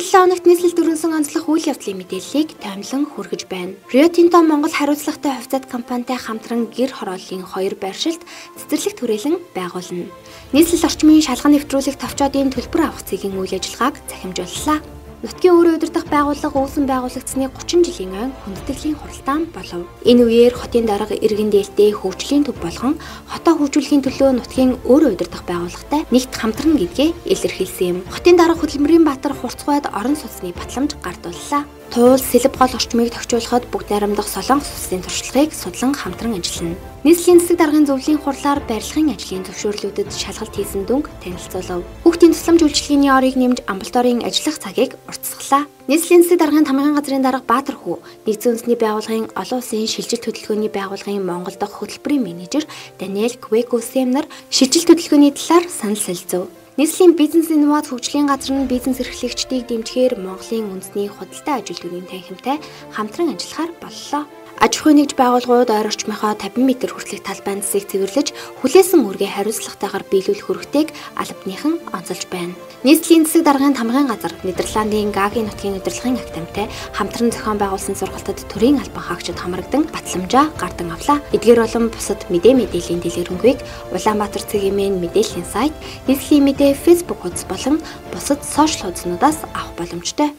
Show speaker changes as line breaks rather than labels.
Өнгөрсөн 7 хоногт нийслэл дөрвөнсөн онцлог үйл явдлын мэдээллийг таймлан хүргэж байна. Rio Tinto Монгол хариуцлагатай хувьцаат компанитай хамтран гэр хорооллын 2 байршилд цэцэрлэг түрээлэн байгуулна. Нийслэл орчмын шалган нэвтрүүлэх товчоодын төлбөр авах цэгийн үйл ажиллагааг захимжууллаа. Нутгийн өөрийн удирдах байгууллага үүсэн байгуулагдсны 30 жилийн ойн хүндэтгэлийн хуралдаан болов. Энэ үеэр хотын дарга иргэн дээлтэй хөгжлийн төв болгон хотоо хөгжүүлэхийн төлөө нутгийн өөрийн удирдах байгууллагатай нэгт хамтран гэдгээ илэрхийлсэн юм. Хотын дарга хөдөлмөрийн баатар хурцгайд орон сууцны батламж гардууллаа. Туул сэлб гол орчмыг тохижуулахад бүгд найрамдах Солонгос улсын туршлагыг судлан хамтран ажиллана. Нийслэлийн засаг даргын зөвлөлийн хурлаар барилгын ажлын зөвшөөрлүүдэд шалгалт хийсэн дүнг танилцуулав. Хүүхдийн тусламж үйлчилгээний орыг нэмж амбулаторийн ажиллах цагийг уртасгалаа. Нийслэлийн засаг даргын тамгын газрын дарга Баатар хүү нэгдсэн үндэсний байгууллагын олон улсын шилжилт хөдөлгөөний байгууллагын Монгол дахь хөтөлбөрийн менежер Даниэл Квеко Сэмнер шилжилт хөдөлгөөний талаар санал солилцов. Нийслэлийн бизнес инновац хөгжлийн газар нь бизнес эрхлэгчдийг дэмжихээр Монголын үндэсний худалдаа ажилтнуудын танхимтай хамтран ажиллахаар боллоо. Аж ахуйн нэгж байгууллагууд ойр орчмынхоо 50 м хүртэлх талбайн засыг цэвэрлэж хүлээсэн үргээ хариуцлагатайгаар биелүүлэх үүрэгтэйг албаныхан онцолж байна. Нийслэлийн засаг даргын тамгын газар Нидерландын Гагийн нутгийн удирдлагын актамтай хамтран зохион байгуулсан сургалтад төрийн албан хаагчид хамрагдан батламжаа гардан авлаа. Эдгээр болон бусад мэдээллийн дэлгэрэнгүй Улаанбаатар цэгийн мэдээллийн сайт, нийслэлийн мэдээ Facebook хуудас болон бусад сошиал хуудаснуудаас авах боломжтой.